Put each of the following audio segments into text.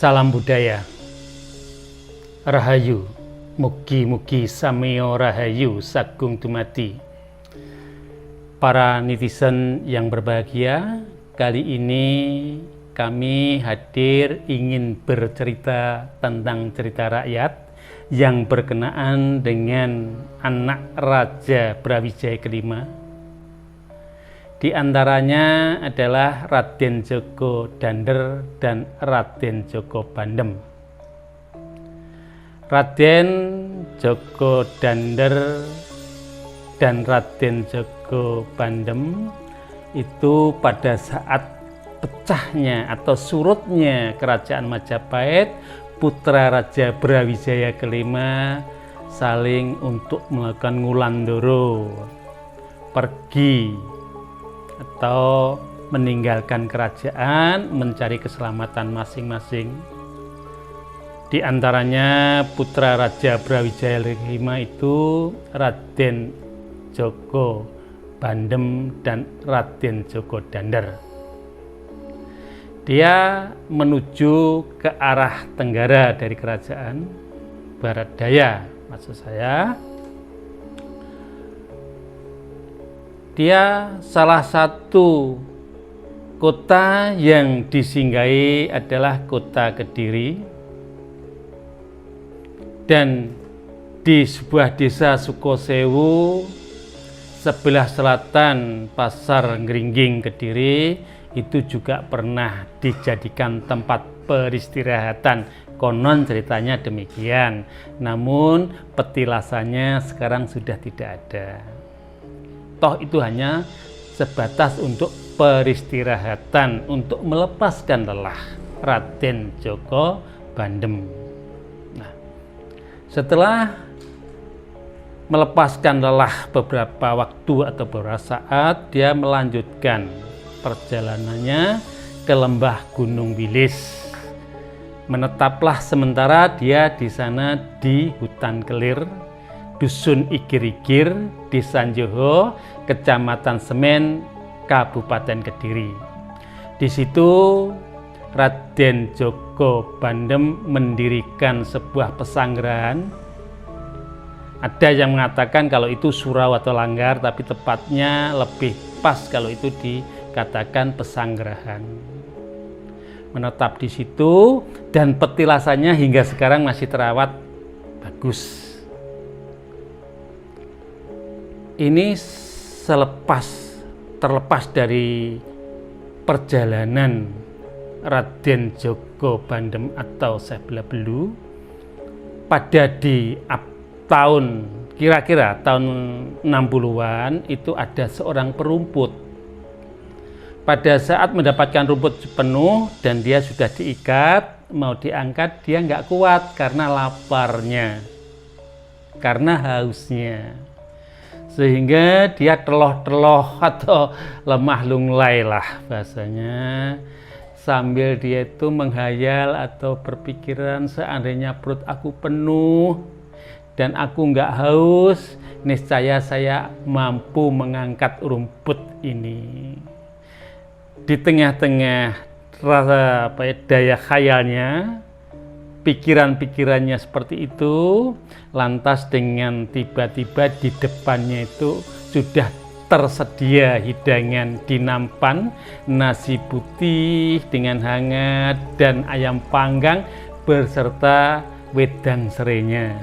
Salam budaya, Rahayu, mugi-mugi sameo rahayu sagung dumadi. Para netizen yang berbahagia, kali ini kami hadir ingin bercerita tentang cerita rakyat yang berkenaan dengan anak Raja Brawijaya kelima. Di antaranya adalah Raden Djoko Dander dan Raden Djoko Bandem. Raden Djoko Dander dan Raden Djoko Bandem itu pada saat pecahnya atau surutnya kerajaan Majapahit, putra Raja Brawijaya kelima saling untuk melakukan ngulandoro, pergi atau meninggalkan kerajaan mencari keselamatan masing-masing. Di antaranya putra Raja Brawijaya kelima itu Raden Djoko Bandem dan Raden Djoko Dander. Dia menuju ke arah tenggara dari kerajaan, barat daya maksud saya. Dia salah satu kota yang disinggahi adalah kota Kediri, dan di sebuah desa Sukosewu sebelah selatan Pasar Ngringging Kediri itu juga pernah dijadikan tempat peristirahatan, konon ceritanya demikian, namun petilasannya sekarang sudah tidak ada. Toh itu hanya sebatas untuk peristirahatan, untuk melepaskan lelah Raden Djoko Bandem. Nah, setelah melepaskan lelah beberapa waktu atau beberapa saat, dia melanjutkan perjalanannya ke lembah Gunung Wilis. Menetaplah sementara dia di sana di hutan kelir, Dusun Igir-Igir, Desa Njoho, Kecamatan Semen, Kabupaten Kediri. Di situ Raden Djoko Bandem mendirikan sebuah pesanggrahan. Ada yang mengatakan kalau itu surau atau langgar, tapi tepatnya lebih pas kalau itu dikatakan pesanggrahan. Menetap di situ dan petilasannya hingga sekarang masih terawat bagus. Ini terlepas dari perjalanan Raden Djoko Bandem atau Syekh Bela Belu pada kira-kira tahun 60-an itu ada seorang perumput. Pada saat mendapatkan rumput penuh dan dia sudah diikat, mau diangkat, dia nggak kuat karena laparnya, karena hausnya. Sehingga dia teloh-teloh atau lemah lunglai lah bahasanya, sambil dia itu menghayal atau berpikiran, seandainya perut aku penuh dan aku nggak haus, niscaya saya mampu mengangkat rumput ini. Di tengah-tengah rasa daya khayalnya, pikiran-pikirannya seperti itu, lantas dengan tiba-tiba di depannya itu sudah tersedia hidangan di nampan, nasi putih dengan hangat dan ayam panggang beserta wedang serainya.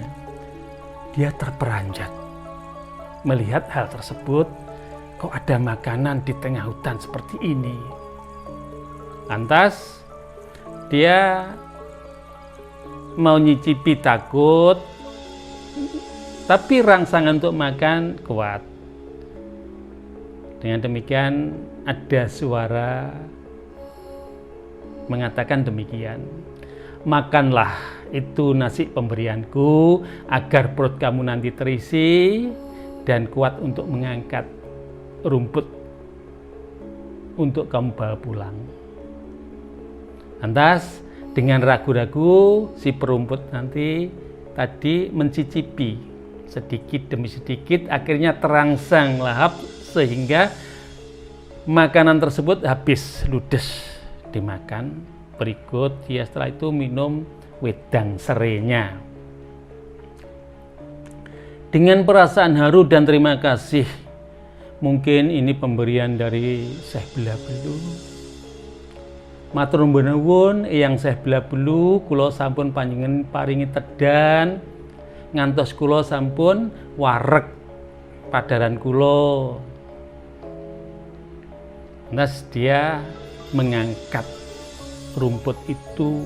Dia terperanjat melihat hal tersebut, kok ada makanan di tengah hutan seperti ini. Lantas dia mau nyicipi takut, tapi rangsangan untuk makan kuat. Dengan demikian ada suara mengatakan demikian, makanlah, itu nasi pemberianku agar perut kamu nanti terisi dan kuat untuk mengangkat rumput untuk kamu bawa pulang. Lantas dengan ragu-ragu si perumput nanti tadi mencicipi sedikit demi sedikit, akhirnya terangsang lahap sehingga makanan tersebut habis ludes dimakan. Berikut dia setelah itu minum wedang serenya. Dengan perasaan haru dan terima kasih, mungkin ini pemberian dari Syekh Bela-Belu. Matur nuwun Eyang Syekh Bela-Belu, kula sampun panjenengan paringi tedan ngantos kula sampun wareg padaran kula. Nas dia mengangkat rumput itu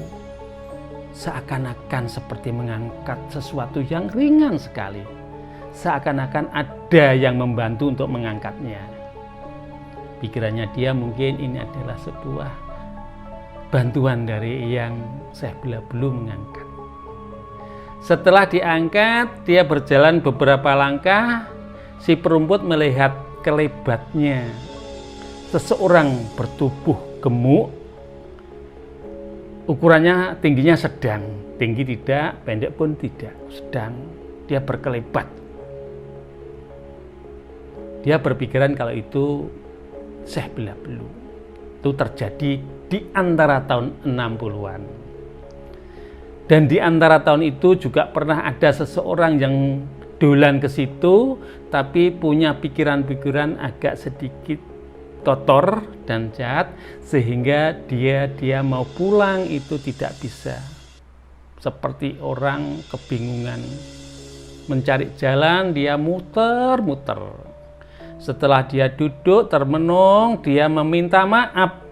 seakan-akan seperti mengangkat sesuatu yang ringan sekali. Seakan-akan ada yang membantu untuk mengangkatnya. Pikirannya dia mungkin ini adalah sebuah bantuan dari Eyang Syekh Bela-Belu mengangkat. Setelah diangkat, dia berjalan beberapa langkah, si perumput melihat kelebatnya seseorang bertubuh gemuk, ukurannya tingginya sedang, tinggi tidak, pendek pun tidak, sedang, dia berkelebat. Dia berpikiran kalau itu Syekh Bela-Belu. Itu terjadi di antara tahun 60-an. Dan di antara tahun itu juga pernah ada seseorang yang dolan ke situ, tapi punya pikiran-pikiran agak sedikit kotor dan jahat, sehingga dia mau pulang itu tidak bisa. Seperti orang kebingungan. Mencari jalan, dia muter-muter. Setelah dia duduk termenung, dia meminta maaf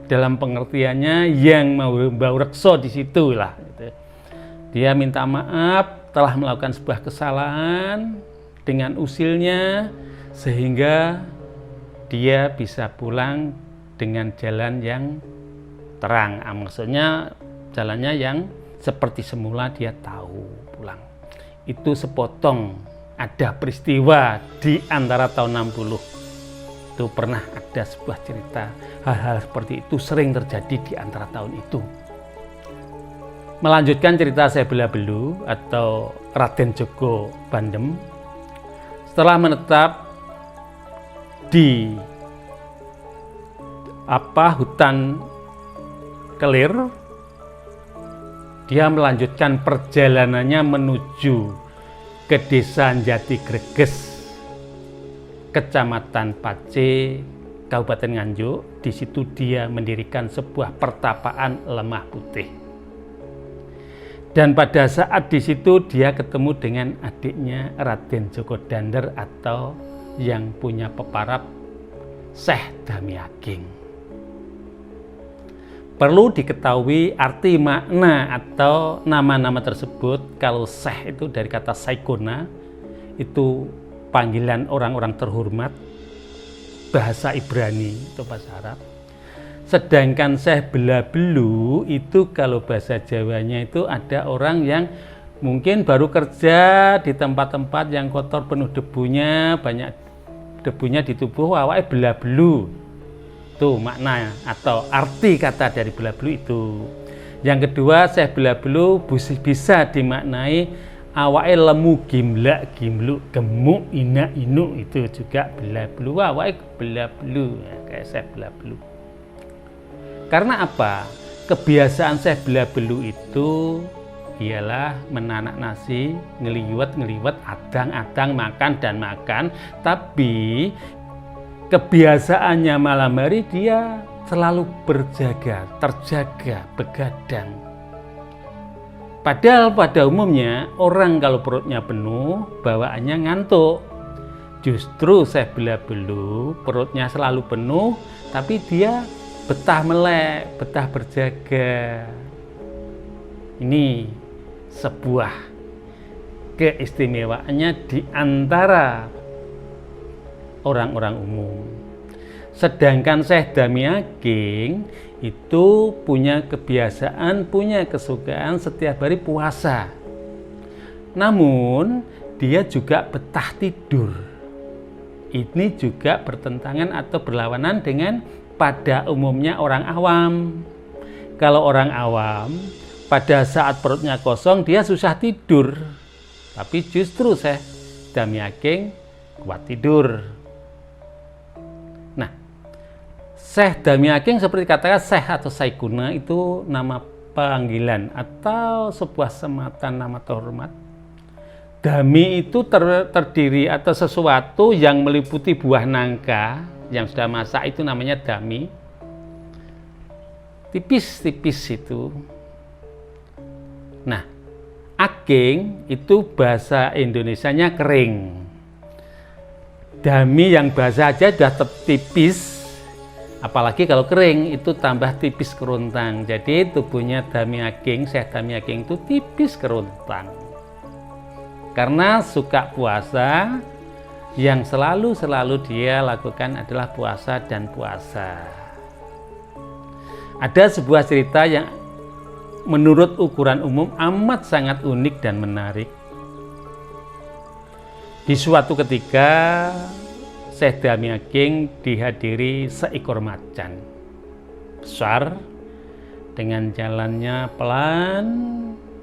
dalam pengertiannya yang mau rekso di situ lah. Gitu. Dia minta maaf telah melakukan sebuah kesalahan dengan usilnya sehingga dia bisa pulang dengan jalan yang terang. Maksudnya jalannya yang seperti semula dia tahu pulang. Itu sepotong. Ada peristiwa di antara tahun 60. Itu pernah ada sebuah cerita. Hal-hal seperti itu sering terjadi di antara tahun itu. Melanjutkan cerita Syekh Bela-Belu atau Raden Djoko Bandem. Setelah menetap di hutan Kelir, dia melanjutkan perjalanannya menuju ke desa Jati Greges, Kecamatan Pace, Kabupaten Nganjuk. Di situ dia mendirikan sebuah pertapaan lemah putih. Dan pada saat di situ dia ketemu dengan adiknya Raden Djoko Dander atau yang punya peparab Syekh Dami Ageng. Perlu diketahui arti makna atau nama-nama tersebut. Kalau Syekh itu dari kata Saikona, itu panggilan orang-orang terhormat, bahasa Ibrani itu bahasa Arab. Sedangkan Syekh Bela-Belu itu kalau bahasa Jawanya itu ada orang yang mungkin baru kerja di tempat-tempat yang kotor, penuh debunya, banyak debunya di tubuh, awake bela-belu. Itu makna atau arti kata dari Bela-Belu itu. Yang kedua, Syekh Bela-Belu bisa dimaknai awake lemu gimlak gimluk gemuk ina inu, itu juga Bela-Belu. Awake Bela-Belu ya, kayak Syekh Bela-Belu. Karena apa? Kebiasaan Syekh Bela-Belu itu ialah menanak nasi, ngeliwet, adang-adang, makan dan makan, tapi kebiasaannya malam hari dia selalu berjaga, terjaga, begadang. Padahal pada umumnya orang kalau perutnya penuh, bawaannya ngantuk. Justru Syekh Bela-Belu perutnya selalu penuh, tapi dia betah melek, betah berjaga. Ini sebuah keistimewaannya di antara orang-orang umum. Sedangkan Syekh Dami Ageng itu punya kebiasaan, punya kesukaan setiap hari puasa. Namun dia juga betah tidur. ini juga bertentangan atau berlawanan dengan pada umumnya orang awam. Kalau orang awam, pada saat perutnya kosong dia susah tidur. Tapi justru Syekh Damyaking kuat tidur. Nah, Syekh Damyaking seperti katakan Syekh atau Syekhuna itu nama panggilan atau sebuah sematan nama terhormat. Dami itu terdiri atau sesuatu yang meliputi buah nangka yang sudah masak, itu namanya dami. Tipis-tipis itu. Nah, aking itu bahasa Indonesianya kering. Dami yang bahasa aja sudah tipis, apalagi kalau kering itu tambah tipis kerontang. Jadi tubuhnya Damyaking, Syekh Damyaking itu tipis kerontang. Karena suka puasa, yang selalu dia lakukan adalah puasa dan puasa. Ada sebuah cerita yang menurut ukuran umum amat sangat unik dan menarik. Di suatu ketika Syekh Damyaking dihadiri seekor macan besar dengan jalannya pelan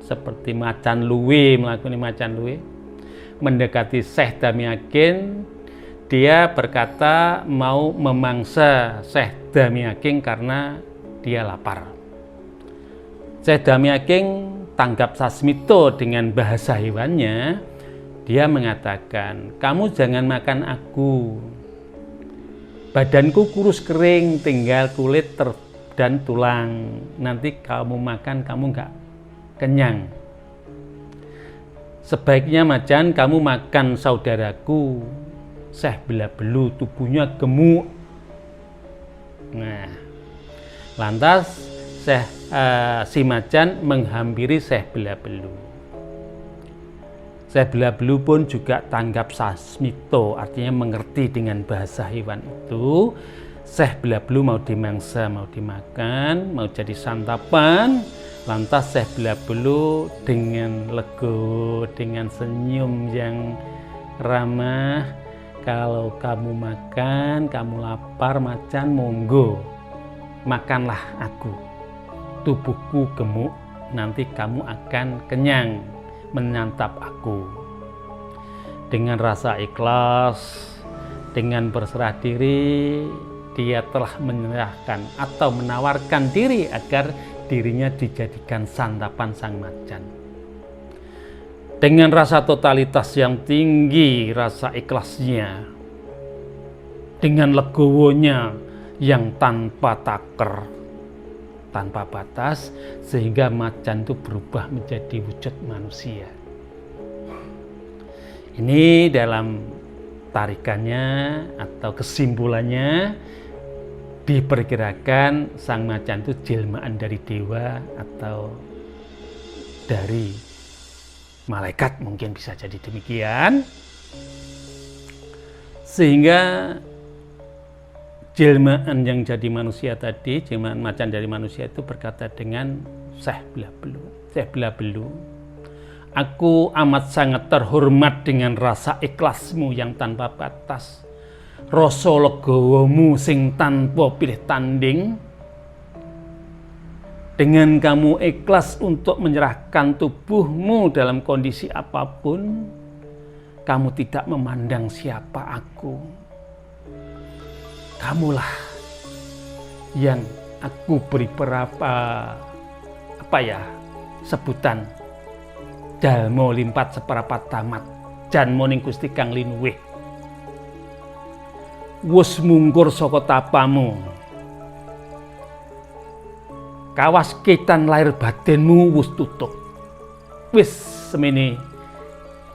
seperti macan luwe, melakoni macan luwe, mendekati Syekh Damyaking. Dia berkata mau memangsa Syekh Damyaking karena dia lapar. Syekh Damyaking tanggap sasmito dengan bahasa hewannya. Dia mengatakan, kamu jangan makan aku. Badanku kurus kering, tinggal kulit dan tulang. Nanti kamu makan, kamu nggak kenyang. Sebaiknya macan kamu makan saudaraku Syekh Belabelu, tubuhnya gemuk. Nah, lantas si macan menghampiri Syekh Belabelu. Syekh Belabelu pun juga tanggap sasmito, artinya mengerti dengan bahasa hewan itu. Syekh Belabelu mau dimangsa, mau dimakan, mau jadi santapan. Lantas Syekh Belabelu dengan legowo, dengan senyum yang ramah, kalau kamu makan, kamu lapar macan, monggo, makanlah aku. Tubuhku gemuk, nanti kamu akan kenyang menyantap aku. Dengan rasa ikhlas, dengan berserah diri, dia telah menyerahkan atau menawarkan diri agar dirinya dijadikan santapan sang macan. Dengan rasa totalitas yang tinggi, rasa ikhlasnya, dengan legowonya yang tanpa taker, tanpa batas, sehingga macan itu berubah menjadi wujud manusia. Ini dalam tarikannya atau kesimpulannya, diperkirakan sang macan itu jelmaan dari dewa atau dari malaikat, mungkin bisa jadi demikian. Sehingga jelmaan yang jadi manusia tadi, jelmaan macan dari manusia itu berkata dengan Syekh Belabelu, Syekh Belabelu, aku amat sangat terhormat dengan rasa ikhlasmu yang tanpa batas, rasa legowomu sing tanpa pilih tanding. Dengan kamu ikhlas untuk menyerahkan tubuhmu dalam kondisi apapun, kamu tidak memandang siapa aku. Kamulah yang aku beri sebutan jalmo limpat seperapat tamat, janmo ning Gusti Kang Linuwih. Wus mungkur saka tapamu, kawas ketan lahir batinmu wus tutup. Wis semene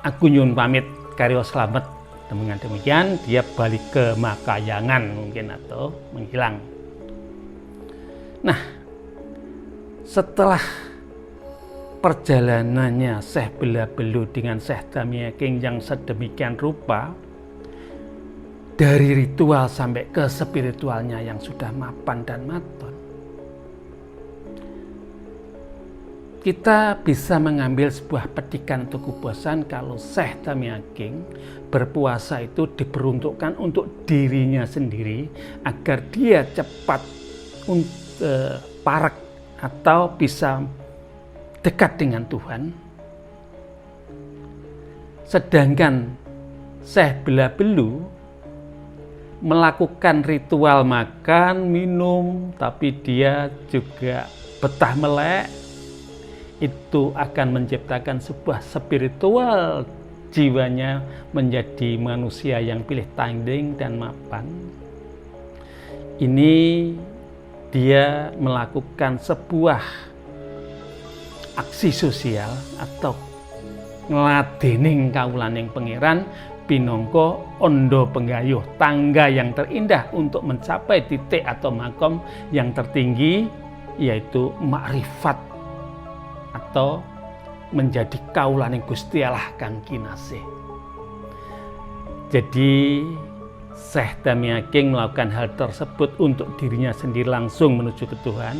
aku nyuwun pamit, karya slamet. Dengan demikian dia balik ke Makayangan mungkin atau menghilang. Nah, setelah perjalanannya Syekh Belabelu dengan Syekh Damyaking yang sedemikian rupa, dari ritual sampai ke spiritualnya yang sudah mapan dan maton, kita bisa mengambil sebuah petikan untuk kubosan kalau Syekh Dami Ageng berpuasa itu diperuntukkan untuk dirinya sendiri agar dia cepat parek atau bisa dekat dengan Tuhan. Sedangkan Syekh Bela-Belu melakukan ritual makan, minum, tapi dia juga betah melek, itu akan menciptakan sebuah spiritual, jiwanya menjadi manusia yang pilih tanding dan mapan. Ini dia melakukan sebuah aksi sosial atau ngladening kawulaning pangeran pinangka ondo penggayuh, tangga yang terindah untuk mencapai titik atau makom yang tertinggi, yaitu makrifat atau menjadi kaulaning Gusti Allah kang kinasih. Jadi Syekh Dami Ageng melakukan hal tersebut untuk dirinya sendiri langsung menuju ke Tuhan,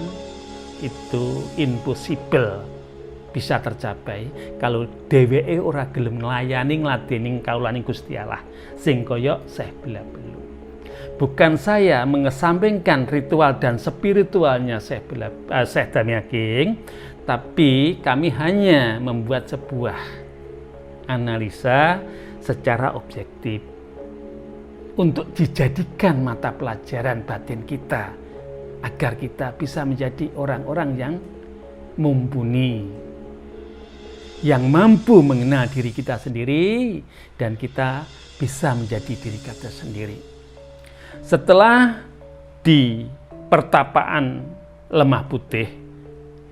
itu impossible bisa tercapai kalau dheweke ora gelem nglayani ngladening kaulaning Gusti Allah sing kaya Syekh Bela-Belu. Bukan saya mengesampingkan ritual dan spiritualnya Syekh Dami Ageng, tapi kami hanya membuat sebuah analisa secara objektif untuk dijadikan mata pelajaran batin kita agar kita bisa menjadi orang-orang yang mumpuni, yang mampu mengenal diri kita sendiri dan kita bisa menjadi diri kita sendiri. Setelah di pertapaan Lemah Putih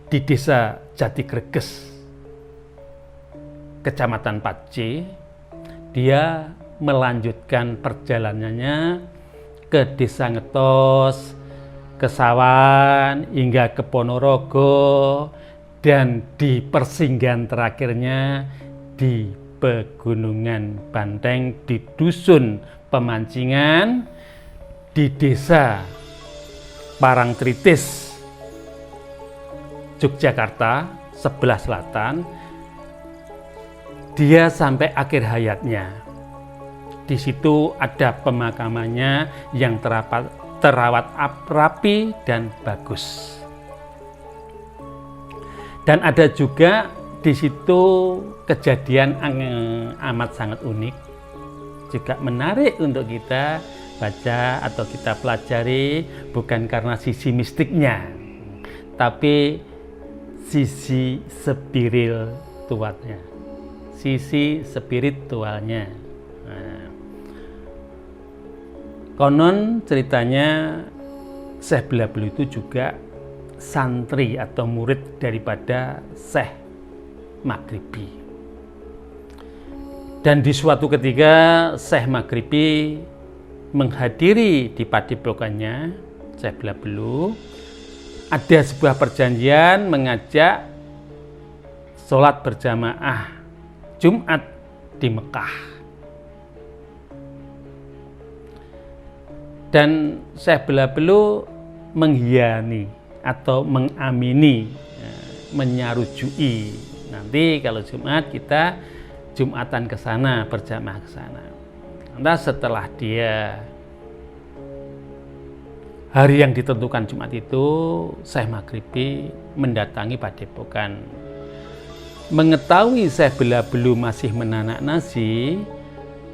di desa Jati Greges, Kecamatan Pace, dia melanjutkan perjalanannya ke Desa Ngetos, ke Sawan, hingga ke Ponorogo, dan di persinggahan terakhirnya di Pegunungan Banteng, di Dusun Pemancingan, di Desa Parangtritis, Yogyakarta sebelah selatan. Dia sampai akhir hayatnya. Di situ ada pemakamannya yang terawat rapi dan bagus. Dan ada juga di situ kejadian amat sangat unik, juga menarik untuk kita baca atau kita pelajari, bukan karena sisi mistiknya, tapi sisi spiritualnya. Nah, konon ceritanya Syekh Bela-Belu itu juga santri atau murid daripada Syekh Maghribi. Dan di suatu ketika Syekh Maghribi menghadiri di padepokannya Syekh Bela-Belu, ada sebuah perjanjian mengajak sholat berjamaah Jumat di Mekah. Dan Syekh Bela-Belu menghiani atau mengamini, menyarujui. Nanti kalau Jumat kita Jumatan ke sana, berjamaah ke sana. Entah setelah dia hari yang ditentukan Jumat itu, Syekh Maghribi mendatangi padepokan. Mengetahui Syekh Bela-Belu masih menanak nasi,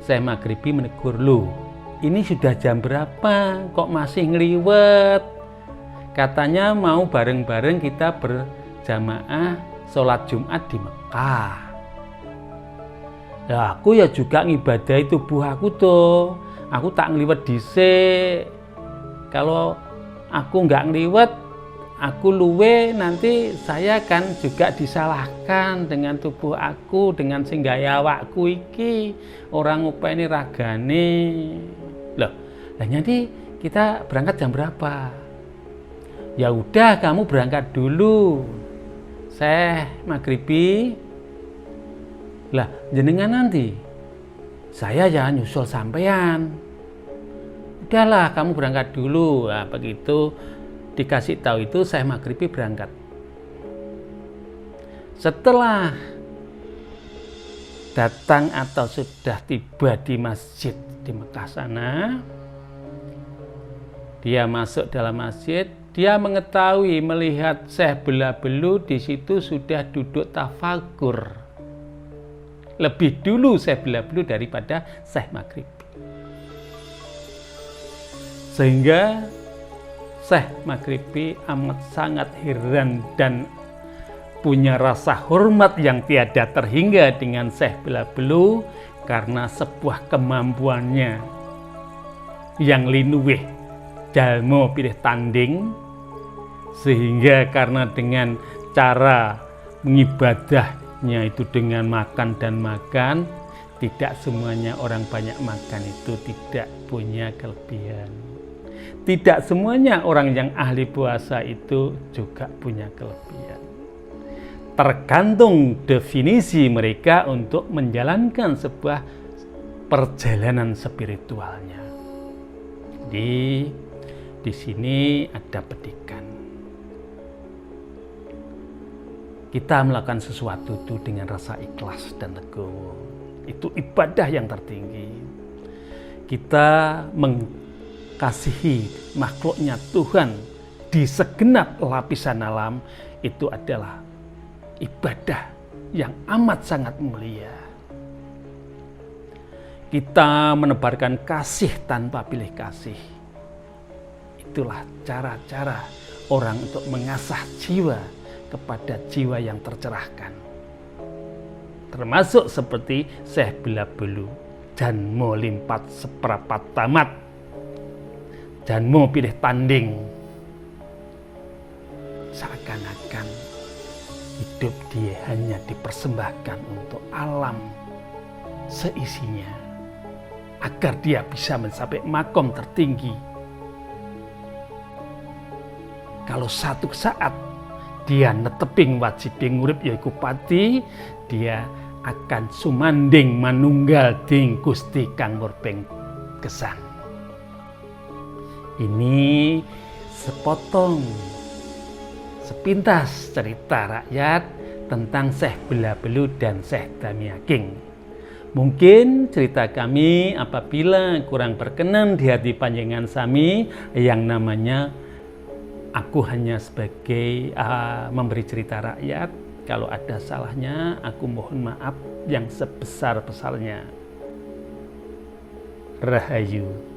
Syekh Maghribi menegur, "Loh, ini sudah jam berapa kok masih ngeliwet? Katanya mau bareng-bareng kita berjamaah sholat Jumat di Mekah." Ya aku ya juga ngibadahi tubuh aku tuh. Aku tak ngeliwet dhisik. Kalau aku nggak ngeliwet, aku luwe, nanti saya kan juga disalahkan dengan tubuh aku, dengan sing gaya awakku iki, orang ngopeni ragane. Loh, jadi kita berangkat jam berapa? Ya udah, kamu berangkat dulu, Syekh Maghribi. Lah, jenengan nanti saya ya nyusul sampean. Udahlah, kamu berangkat dulu. Nah, begitu dikasih tahu itu Syekh Maghribi berangkat. Setelah datang atau sudah tiba di masjid di Mekah sana, dia masuk dalam masjid, dia mengetahui melihat Syekh Bela-Belu di situ sudah duduk tafakur. Lebih dulu Syekh Bela-Belu daripada Syekh Maghribi. Sehingga Syekh Maghribi amat sangat heran dan punya rasa hormat yang tiada terhingga dengan Syekh Bela-Belu karena sebuah kemampuannya yang linuwih jalmo pilih tanding, sehingga karena dengan cara mengibadahnya itu dengan makan dan makan, tidak semuanya orang banyak makan itu tidak punya kelebihan. Tidak semuanya orang yang ahli puasa itu juga punya kelebihan. Tergantung definisi mereka untuk menjalankan sebuah perjalanan spiritualnya. Di sini ada petikan. Kita melakukan sesuatu itu dengan rasa ikhlas dan legowo. Itu ibadah yang tertinggi. Kita mengasihi makhluknya Tuhan di segenap lapisan alam, itu adalah ibadah yang amat sangat mulia. Kita menebarkan kasih tanpa pilih kasih. Itulah cara-cara orang untuk mengasah jiwa kepada jiwa yang tercerahkan. Termasuk seperti Syekh Bela-Belu, janmo limpat seperapat tamat, janmo pilih tanding. Seakan-akan hidup dia hanya dipersembahkan untuk alam seisinya, agar dia bisa mencapai makom tertinggi. Kalau satu saat dia neteping wajibing urip yaiku pati, dia akan sumanding manunggal ding Gusti kang murbeng gesang. Ini sepintas cerita rakyat tentang Syekh Bela-Belu dan Syekh Damiaging. Mungkin cerita kami apabila kurang berkenan di hati panjenengan sami, yang namanya aku hanya sebagai memberi cerita rakyat. Kalau ada salahnya, aku mohon maaf yang sebesar-besarnya. Rahayu.